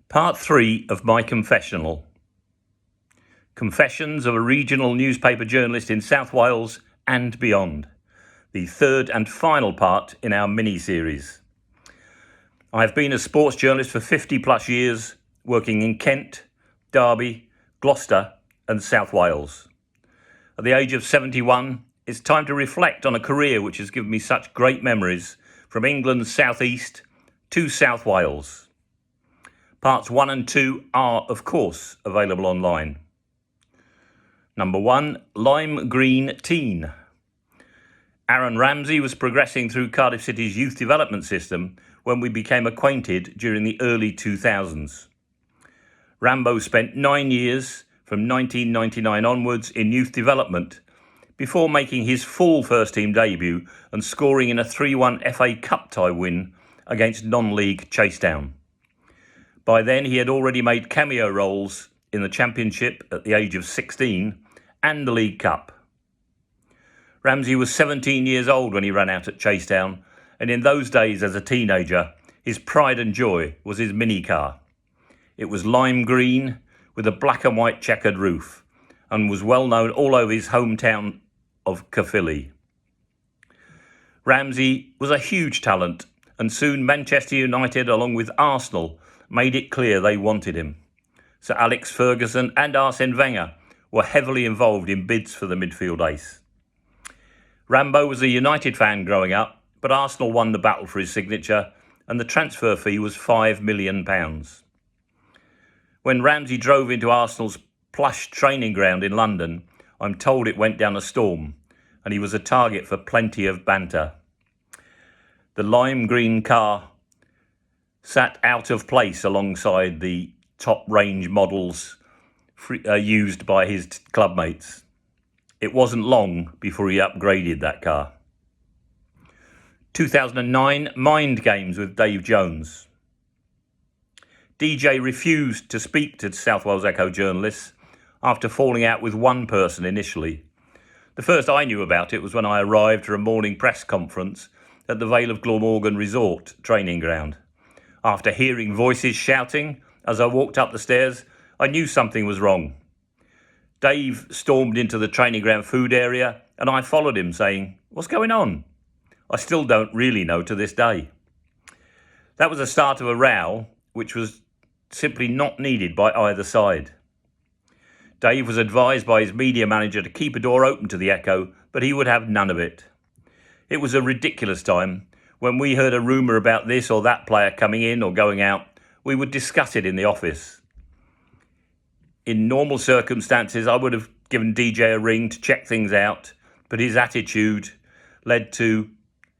Part 3 of my confessional. Confessions of a regional newspaper journalist in South Wales and beyond. The third and final part in our mini-series. I have been a sports journalist for 50 plus years, working in Kent, Derby, Gloucester and South Wales. At the age of 71, it's time to reflect on a career which has given me such great memories from England's southeast to South Wales. Parts 1 and 2 are, of course, available online. Number 1, Lime Green Teen. Aaron Ramsey was progressing through Cardiff City's youth development system when we became acquainted during the early 2000s. Rambo spent 9 years, from 1999 onwards, in youth development, before making his full first-team debut and scoring in a 3-1 FA Cup tie win against non-league Chasetown. By then, he had already made cameo roles in the Championship at the age of 16 and the League Cup. Ramsey was 17 years old when he ran out at Chasetown, and in those days as a teenager, his pride and joy was his mini-car. It was lime green with a black and white checkered roof and was well known all over his hometown of Caerphilly. Ramsey was a huge talent, and soon Manchester United, along with Arsenal, made it clear they wanted him. Sir Alex Ferguson and Arsene Wenger were heavily involved in bids for the midfield ace. Rambo was a United fan growing up, but Arsenal won the battle for his signature and the transfer fee was £5 million. When Ramsey drove into Arsenal's plush training ground in London, I'm told it went down a storm and he was a target for plenty of banter. The lime green car sat out of place alongside the top range models used by his clubmates. It wasn't long before he upgraded that car. 2009, Mind Games with Dave Jones. DJ refused to speak to South Wales Echo journalists after falling out with one person initially. The first I knew about it was when I arrived for a morning press conference at the Vale of Glamorgan Resort training ground. After hearing voices shouting as I walked up the stairs, I knew something was wrong. Dave stormed into the training ground food area and I followed him saying, "What's going on?" I still don't really know to this day. That was the start of a row which was simply not needed by either side. Dave was advised by his media manager to keep a door open to the Echo, but he would have none of it. It was a ridiculous time. When we heard a rumour about this or that player coming in or going out, we would discuss it in the office. In normal circumstances, I would have given DJ a ring to check things out, but his attitude led to,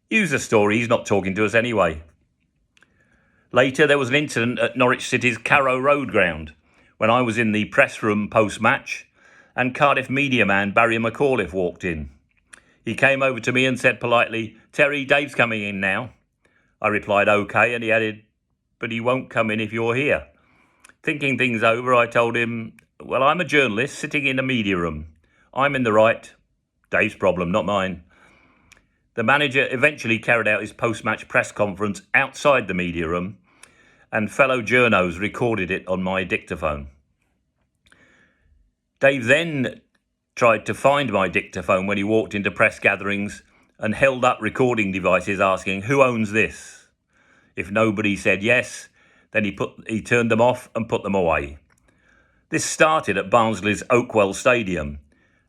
use the story, he's not talking to us anyway. Later, there was an incident at Norwich City's Carrow Road ground when I was in the press room post-match and Cardiff media man Barry McAuliffe walked in. He came over to me and said politely, "Terry, Dave's coming in now." I replied, "Okay," and he added, "But he won't come in if you're here." Thinking things over, I told him, "Well, I'm a journalist sitting in a media room. I'm in the right. Dave's problem, not mine." The manager eventually carried out his post-match press conference outside the media room and fellow journos recorded it on my dictaphone. Dave then tried to find my dictaphone when he walked into press gatherings and held up recording devices asking, "Who owns this?" If nobody said yes, then he turned them off and put them away. This started at Barnsley's Oakwell Stadium,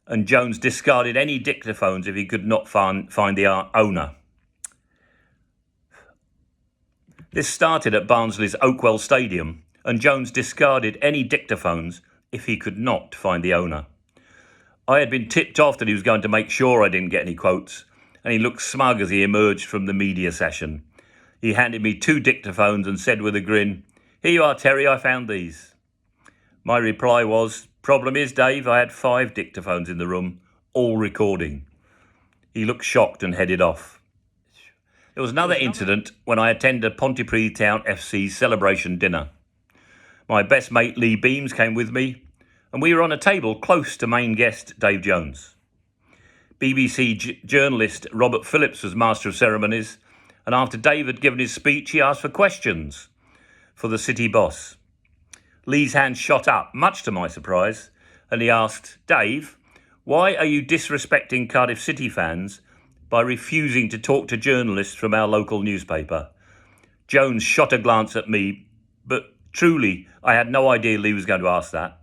and Jones discarded any dictaphones if he could not find the owner. This started at Barnsley's Oakwell Stadium, and Jones discarded any dictaphones if he could not find the owner. I had been tipped off that he was going to make sure I didn't get any quotes, and he looked smug as he emerged from the media session. He handed me 2 dictaphones and said with a grin, "Here you are, Terry, I found these." My reply was, "Problem is, Dave, I had 5 dictaphones in the room, all recording." He looked shocked and headed off. There was another incident when I attended Pontypridd Town FC's celebration dinner. My best mate Lee Beams came with me, and we were on a table close to main guest Dave Jones. BBC journalist Robert Phillips was master of ceremonies, and after Dave had given his speech, he asked for questions for the city boss. Lee's hand shot up, much to my surprise, and he asked, "Dave, why are you disrespecting Cardiff City fans by refusing to talk to journalists from our local newspaper?" Jones shot a glance at me, but truly, I had no idea Lee was going to ask that.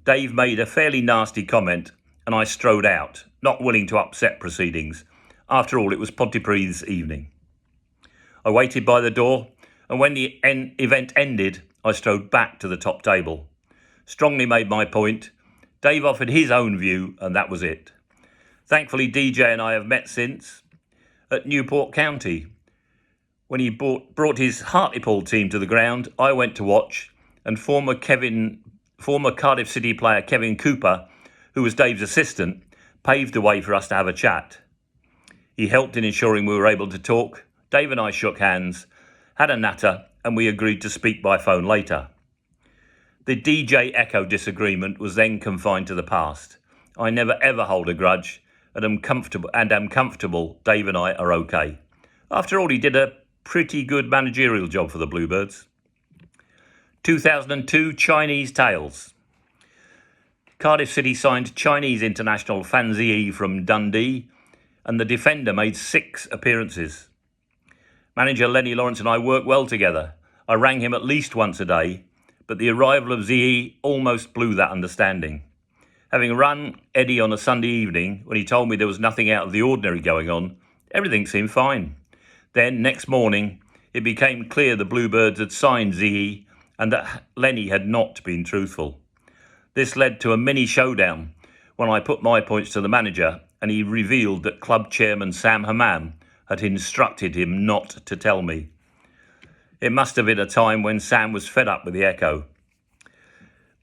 Dave made a fairly nasty comment, and I strode out, not willing to upset proceedings. After all, it was Pontypridd's evening. I waited by the door, and when the event ended, I strode back to the top table. Strongly made my point. Dave offered his own view, and that was it. Thankfully, DJ and I have met since at Newport County. When he brought his Hartlepool team to the ground, I went to watch, and former Cardiff City player Kevin Cooper, who was Dave's assistant, paved the way for us to have a chat. He helped in ensuring we were able to talk. Dave and I shook hands, had a natter, and we agreed to speak by phone later. The DJ Echo disagreement was then confined to the past. I never ever hold a grudge, and am comfortable Dave and I are okay. After all, he did a pretty good managerial job for the Bluebirds. 2002 Chinese Tales. Cardiff City signed Chinese international Fan Ziyi from Dundee, and the defender made 6 appearances. Manager Lenny Lawrence and I worked well together. I rang him at least once a day, but the arrival of Ziyi almost blew that understanding. Having run Eddie on a Sunday evening, when he told me there was nothing out of the ordinary going on, everything seemed fine. Then, next morning, it became clear the Bluebirds had signed Ziyi and that Lenny had not been truthful. This led to a mini showdown when I put my points to the manager, and he revealed that club chairman Sam Hammam had instructed him not to tell me. It must have been a time when Sam was fed up with the Echo.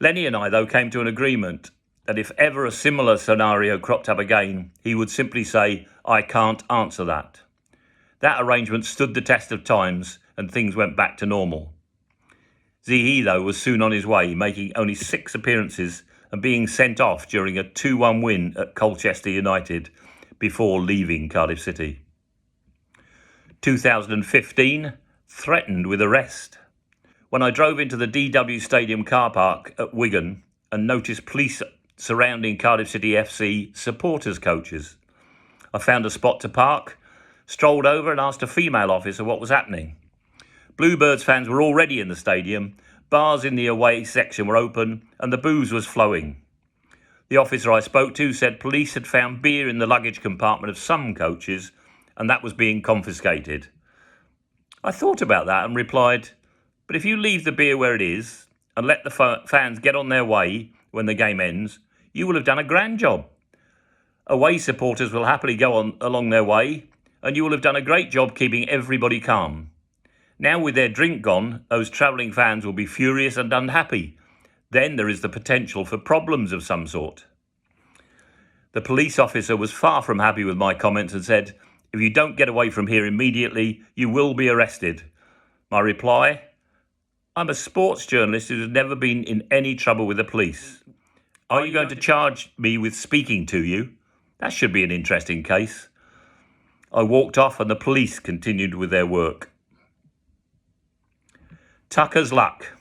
Lenny and I, though, came to an agreement that if ever a similar scenario cropped up again, he would simply say, "I can't answer that." That arrangement stood the test of times, and things went back to normal. Ziyi, though, was soon on his way, making only 6 appearances and being sent off during a 2-1 win at Colchester United before leaving Cardiff City. 2015, threatened with arrest. When I drove into the DW Stadium car park at Wigan and noticed police surrounding Cardiff City FC supporters coaches, I found a spot to park, strolled over and asked a female officer what was happening. Bluebirds fans were already in the stadium, bars in the away section were open, and the booze was flowing. The officer I spoke to said police had found beer in the luggage compartment of some coaches, and that was being confiscated. I thought about that and replied, "But if you leave the beer where it is and let the fans get on their way when the game ends, you will have done a grand job. Away supporters will happily go on along their way, and you will have done a great job keeping everybody calm. Now with their drink gone, those travelling fans will be furious and unhappy. Then there is the potential for problems of some sort." The police officer was far from happy with my comments and said, "If you don't get away from here immediately, you will be arrested." My reply, "I'm a sports journalist who has never been in any trouble with the police. Are you going to charge me with speaking to you? That should be an interesting case." I walked off and the police continued with their work. Tucker's luck.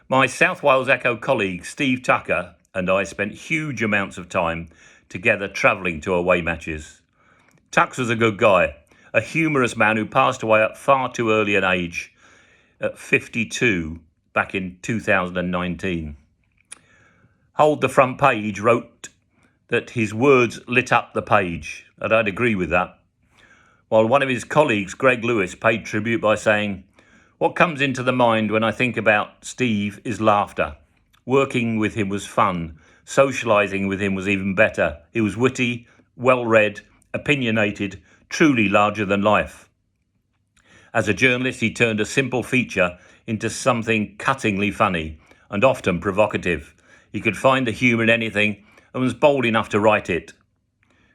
My South Wales Echo colleague Steve Tucker and I spent huge amounts of time together travelling to away matches. Tux was a good guy, a humorous man who passed away at far too early an age, at 52, back in 2019. Hold the Front Page wrote that his words lit up the page, and I'd agree with that. While one of his colleagues, Greg Lewis, paid tribute by saying, "What comes into the mind when I think about Steve is laughter. Working with him was fun. Socialising with him was even better. He was witty, well-read, opinionated, truly larger than life. As a journalist, he turned a simple feature into something cuttingly funny and often provocative. He could find the humour in anything and was bold enough to write it.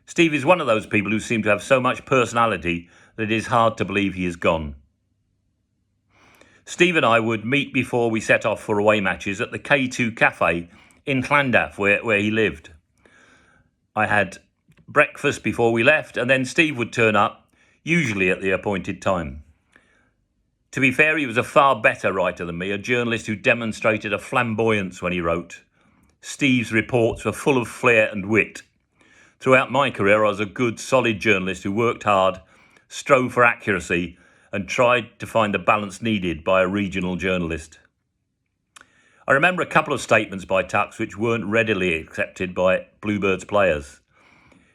Steve is one of those people who seem to have so much personality that it is hard to believe he is gone." Steve and I would meet before we set off for away matches at the K2 Cafe in Llandaff, where he lived. I had breakfast before we left, and then Steve would turn up, usually at the appointed time. To be fair, he was a far better writer than me, a journalist who demonstrated a flamboyance when he wrote. Steve's reports were full of flair and wit. Throughout my career, I was a good, solid journalist who worked hard, strove for accuracy, and tried to find the balance needed by a regional journalist. I remember a couple of statements by Tux which weren't readily accepted by Bluebirds players.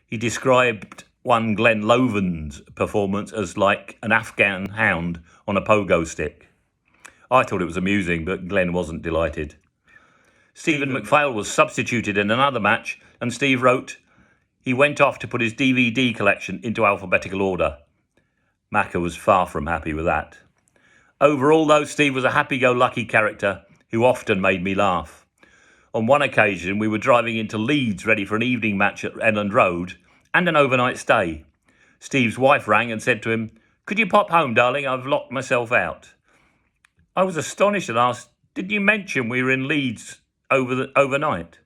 He described one Glenn Loven's performance as like an Afghan hound on a pogo stick. I thought it was amusing, but Glenn wasn't delighted. Stephen McPhail was substituted in another match, and Steve wrote, he went off to put his DVD collection into alphabetical order. Macca was far from happy with that. Overall, though, Steve was a happy-go-lucky character who often made me laugh. On one occasion, we were driving into Leeds ready for an evening match at Elland Road and an overnight stay. Steve's wife rang and said to him, "Could you pop home, darling? I've locked myself out." I was astonished and asked, "Did you mention we were in Leeds overnight?"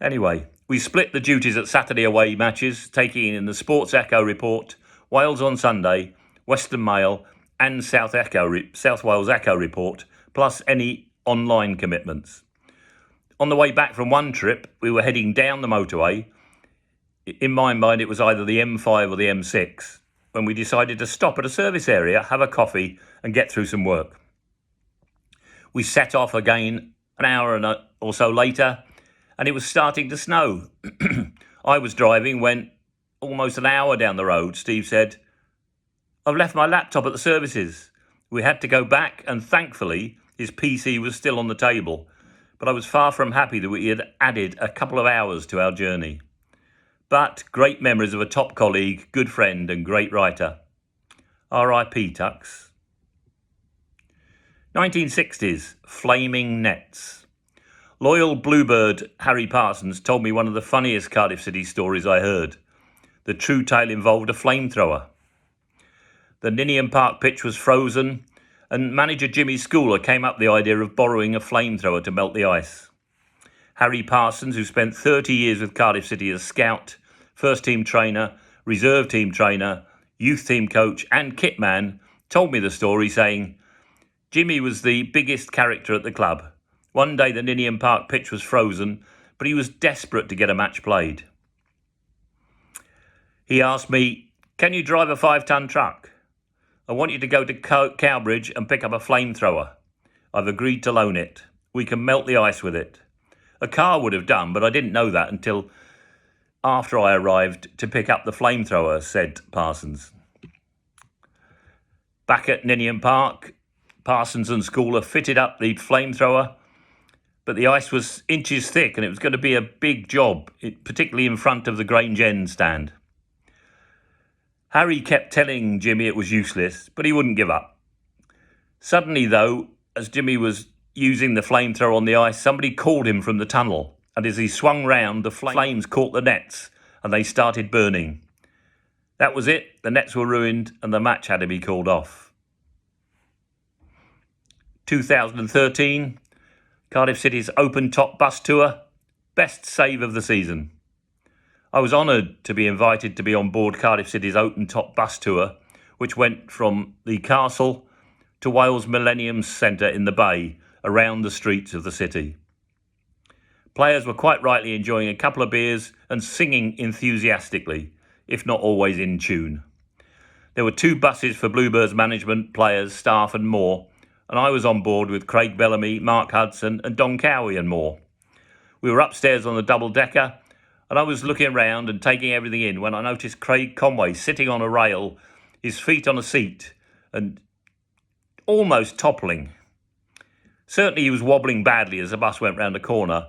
Anyway, we split the duties at Saturday away matches, taking in the Sports Echo report, Wales on Sunday, Western Mail and South Wales Echo report, plus any online commitments. On the way back from one trip, we were heading down the motorway. In my mind, it was either the M5 or the M6, when we decided to stop at a service area, have a coffee and get through some work. We set off again an hour or so later, and it was starting to snow. I was driving when, almost an hour down the road, Steve said, "I've left my laptop at the services." We had to go back, and thankfully, his PC was still on the table, but I was far from happy that we had added a couple of hours to our journey. But great memories of a top colleague, good friend and great writer. R.I.P. Tux. 1960s, Flaming Nets. Loyal Bluebird Harry Parsons told me one of the funniest Cardiff City stories I heard. The true tale involved a flamethrower. The Ninian Park pitch was frozen, and manager Jimmy Schooler came up with the idea of borrowing a flamethrower to melt the ice. Harry Parsons, who spent 30 years with Cardiff City as scout, first team trainer, reserve team trainer, youth team coach and kit man, told me the story saying, "Jimmy was the biggest character at the club. One day the Ninian Park pitch was frozen, but he was desperate to get a match played. He asked me, 'Can you drive a 5-ton truck? I want you to go to Cowbridge and pick up a flamethrower. I've agreed to loan it. We can melt the ice with it.' A car would have done, but I didn't know that until after I arrived to pick up the flamethrower," said Parsons. Back at Ninian Park, Parsons and Schooler fitted up the flamethrower, but the ice was inches thick and it was going to be a big job, particularly in front of the Grange End stand. Harry kept telling Jimmy it was useless, but he wouldn't give up. Suddenly, though, as Jimmy was using the flamethrower on the ice, somebody called him from the tunnel, and as he swung round, the flames caught the nets and they started burning. That was it. The nets were ruined and the match had to be called off. 2013, Cardiff City's open top bus tour, best save of the season. I was honoured to be invited to be on board Cardiff City's open top bus tour, which went from the castle to Wales Millennium Centre in the Bay, around the streets of the city. Players were quite rightly enjoying a couple of beers and singing enthusiastically, if not always in tune. There were 2 buses for Bluebirds management, players, staff and more, and I was on board with Craig Bellamy, Mark Hudson and Don Cowie and more. We were upstairs on the double-decker, and I was looking around and taking everything in when I noticed Craig Conway sitting on a rail, his feet on a seat and almost toppling. Certainly he was wobbling badly as the bus went round a corner,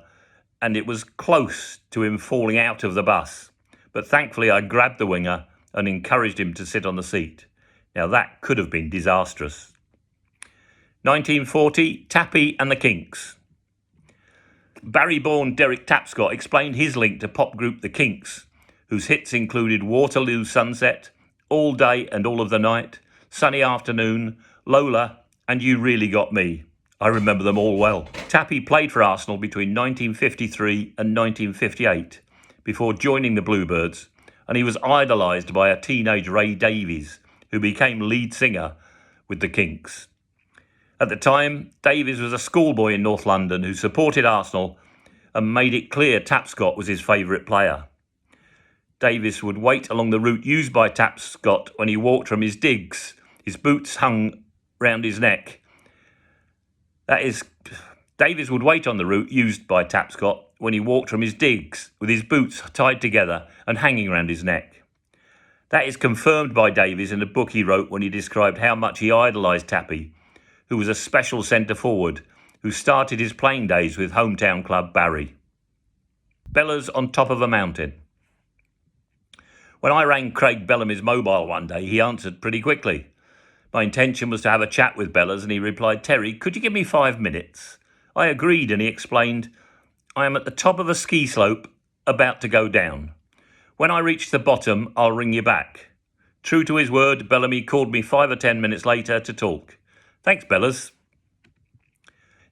and it was close to him falling out of the bus. But thankfully I grabbed the winger and encouraged him to sit on the seat. Now that could have been disastrous. 1940, Tappy and the Kinks. Barry-born Derek Tapscott explained his link to pop group The Kinks, whose hits included Waterloo Sunset, All Day and All of the Night, Sunny Afternoon, Lola and You Really Got Me. I remember them all well. Tappy played for Arsenal between 1953 and 1958 before joining the Bluebirds, and he was idolised by a teenage Ray Davies, who became lead singer with the Kinks. At the time, Davies was a schoolboy in North London who supported Arsenal and made it clear Tapscott was his favourite player. Davies would wait along the route used by Tapscott when he walked from his digs, his boots hung round his neck. Davies would wait on the route used by Tapscott when he walked from his digs with his boots tied together and hanging round his neck. That is confirmed by Davies in a book he wrote when he described how much he idolised Tappy, who was a special centre-forward who started his playing days with hometown club Barry. Bellas on top of a mountain. When I rang Craig Bellamy's mobile one day, he answered pretty quickly. My intention was to have a chat with Bellas, and he replied, "Terry, could you give me 5 minutes?" I agreed, and he explained, "I am at the top of a ski slope, about to go down. When I reach the bottom, I'll ring you back." True to his word, Bellamy called me 5 or 10 minutes later to talk. Thanks, Bellas.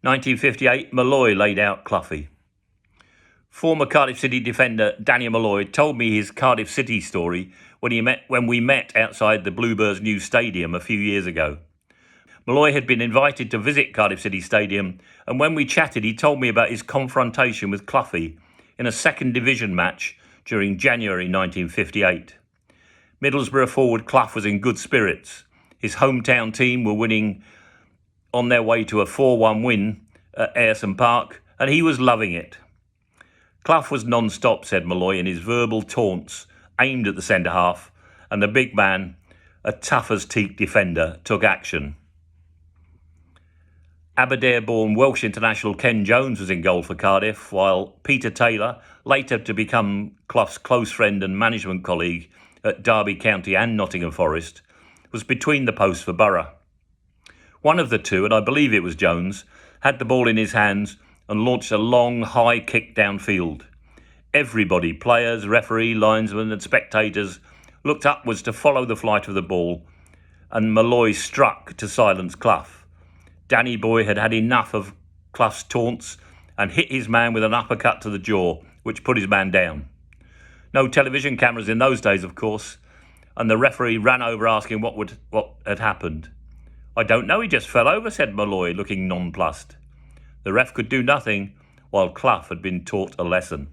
1958, Malloy laid out Cloughie. Former Cardiff City defender Danny Malloy told me his Cardiff City story when we met outside the Bluebirds' new stadium a few years ago. Malloy had been invited to visit Cardiff City Stadium, and when we chatted, he told me about his confrontation with Cloughie in a second division match during January 1958. Middlesbrough forward Clough was in good spirits. His hometown team were winning on their way to a 4-1 win at Ayresome Park, and he was loving it. Clough was non-stop, said Malloy, in his verbal taunts aimed at the centre-half, and the big man, a tough-as-teak defender, took action. Aberdare-born Welsh international Ken Jones was in goal for Cardiff, while Peter Taylor, later to become Clough's close friend and management colleague at Derby County and Nottingham Forest, was between the posts for Borough. One of the two, and I believe it was Jones, had the ball in his hands and launched a long, high kick downfield. Everybody, players, referee, linesmen and spectators, looked upwards to follow the flight of the ball, and Malloy struck to silence Clough. Danny Boy had had enough of Clough's taunts and hit his man with an uppercut to the jaw, which put his man down. No television cameras in those days, of course, and the referee ran over asking what had happened. "I don't know, he just fell over," said Malloy, looking nonplussed. The ref could do nothing, while Clough had been taught a lesson.